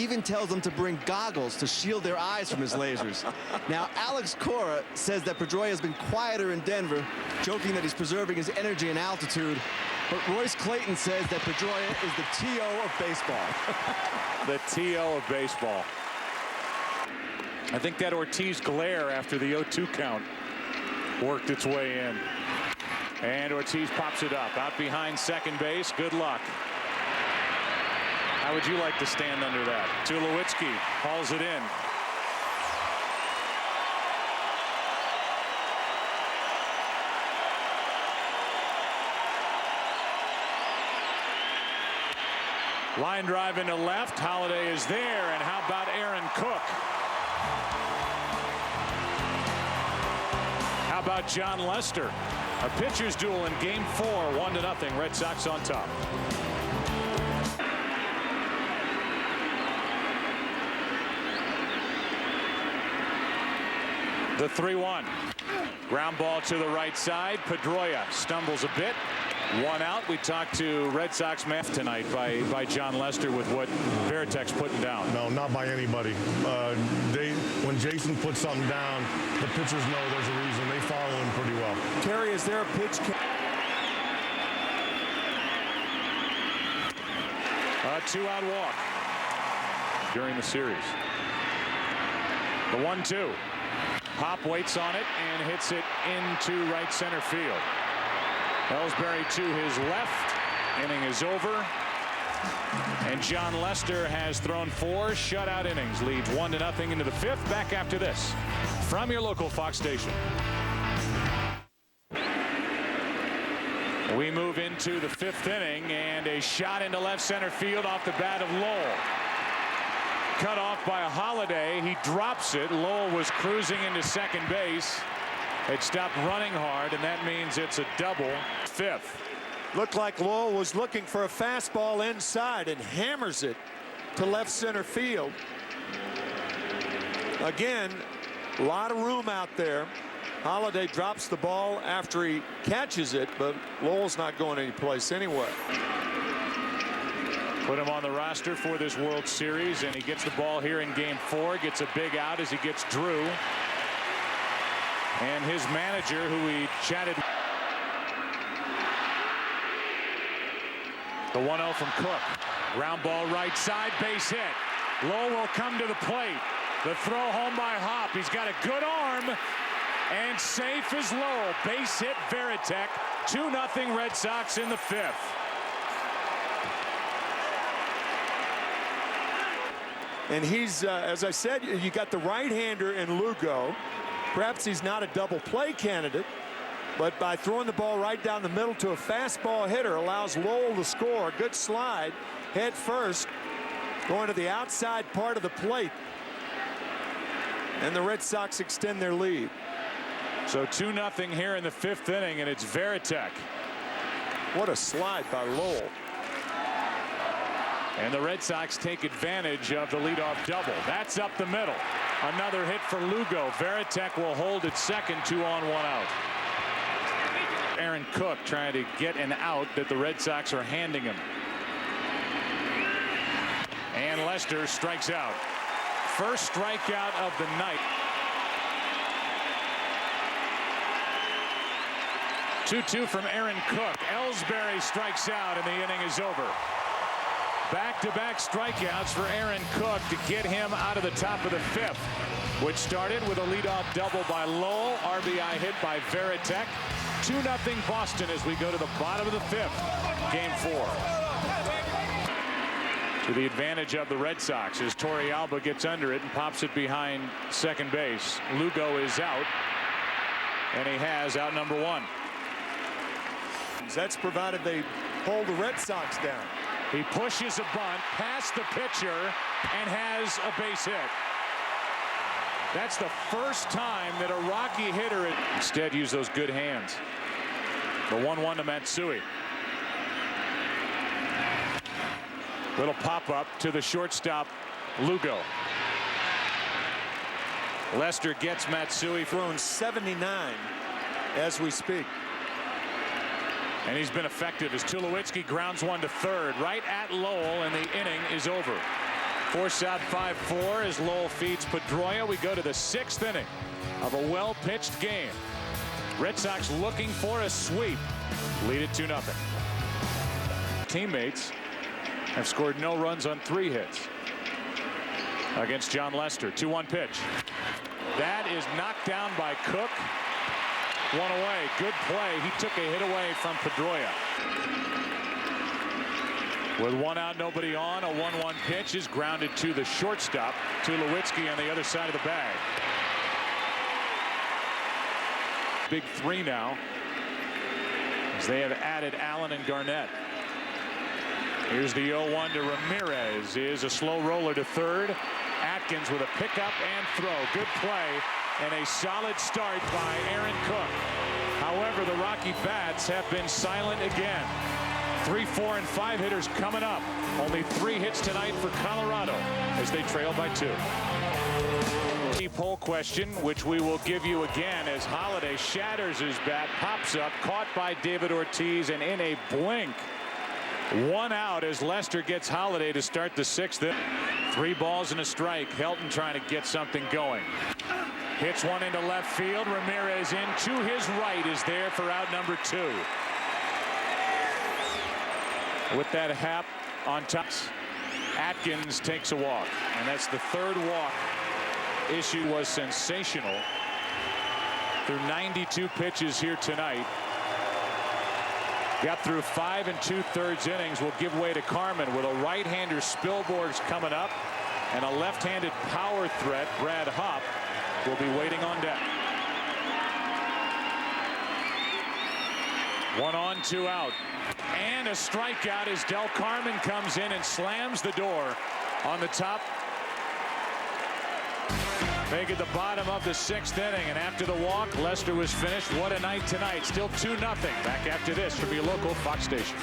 Even tells them to bring goggles to shield their eyes from his lasers. Now, Alex Cora says that Pedroia has been quieter in Denver, joking that he's preserving his energy and altitude. But Royce Clayton says that Pedroia is the T.O. of baseball. The T.O. of baseball. I think that Ortiz glare after the 0-2 count worked its way in. And Ortiz pops it up out behind second base. Good luck. How would you like to stand under that? Tulowitzki hauls it in. Line drive into left. Holiday is there. And how about Aaron Cook? How about John Lester? A pitcher's duel in game 4, 1-0. Red Sox on top. The 3-1. Ground ball to the right side. Pedroia stumbles a bit. One out. We talked to Red Sox math tonight by John Lester with what Veritek's putting down. No, not by anybody. When Jason puts something down, the pitchers know there's a reason. They follow him pretty well. Terry, is there a pitch? A 2-out walk during the series. The 1-2. Pop waits on it and hits it into right center field. Ellsbury to his left. Inning is over. And John Lester has thrown 4 shutout innings. Leads 1-0 into the 5th. Back after this from your local Fox station. We move into the 5th inning, and a shot into left center field off the bat of Lowell. Cut off by a Holiday. He drops it. Lowell was cruising into second base. It stopped running hard, and that means it's a double. 5th. Looked like Lowell was looking for a fastball inside and hammers it to left center field. Again, a lot of room out there. Holiday drops the ball after he catches it, but Lowell's not going anyplace anyway. Put him on the roster for this World Series, and he gets the ball here in game 4. Gets a big out as he gets Drew. And his manager, who we chatted. The 1-0 from Cook. Ground ball right side, base hit. Lowell will come to the plate. The throw home by Hop. He's got a good arm. And safe is Lowell. Base hit Veritek. 2-0 Red Sox in the 5th. And he's, as I said, you got the right-hander in Lugo. Perhaps he's not a double play candidate, but by throwing the ball right down the middle to a fastball hitter allows Lowell to score. Good slide, head first, going to the outside part of the plate. And the Red Sox extend their lead. So 2-0 here in the 5th inning, and it's Veritek. What a slide by Lowell. And the Red Sox take advantage of the leadoff double. That's up the middle. Another hit for Lugo. Veritek will hold at second, 2 on, 1 out. Aaron Cook trying to get an out that the Red Sox are handing him. And Lester strikes out. First strikeout of the night. 2-2 from Aaron Cook. Ellsbury strikes out, and the inning is over. Back-to-back strikeouts for Aaron Cook to get him out of the top of the 5th, which started with a leadoff double by Lowell. RBI hit by Veritek. 2-0 Boston as we go to the bottom of the 5th. Game 4. To the advantage of the Red Sox as Torrealba gets under it and pops it behind second base. Lugo is out, and he has out number 1. That's provided they hold the Red Sox down. He pushes a bunt past the pitcher and has a base hit. That's the first time that a Rocky hitter instead used those good hands. The 1-1 to Matsui. Little pop-up to the shortstop, Lugo. Lester gets Matsui. Thrown 79 as we speak. And he's been effective as Tulowitzki grounds one to third right at Lowell, and the inning is over. Force out 5-4 as Lowell feeds Pedroia. We go to the 6th inning of a well-pitched game. Red Sox looking for a sweep. Lead it 2-0. Teammates have scored no runs on 3 hits against John Lester. 2-1 pitch. That is knocked down by Cook. One away. Good play. He took a hit away from Pedroia. With 1 out, nobody on, a 1-1 pitch is grounded to the shortstop, to Tulowitzki on the other side of the bag. Big 3 now, as they have added Allen and Garnett. Here's the 0-1 to Ramirez. Is a slow roller to third. Atkins with a pickup and throw. Good play and a solid start by Aaron Cook. However, the Rocky bats have been silent again. 3, 4, and 5 hitters coming up. Only 3 hits tonight for Colorado as they trail by 2. Poll question, which we will give you again as Holiday shatters his bat, pops up, caught by David Ortiz, and in a blink, 1 out as Lester gets Holiday to start the 6th inning. 3 balls and a strike. Helton trying to get something going. Hits one into left field. Ramirez in to his right is there for out number 2. With that hap on top, Atkins takes a walk, and that's the 3rd walk. Issue was sensational through 92 pitches here tonight. Got through 5 2/3 innings. Will give way to Carmen with a right-hander. Spilborgh's coming up, and a left-handed power threat. Brad Hopp will be waiting on deck. 1 on, 2 out, and a strikeout as Del Carmen comes in and slams the door on the top. Make it the bottom of the 6th inning, and after the walk, Lester was finished. What a night tonight. Still 2-0. Back after this from your local Fox station.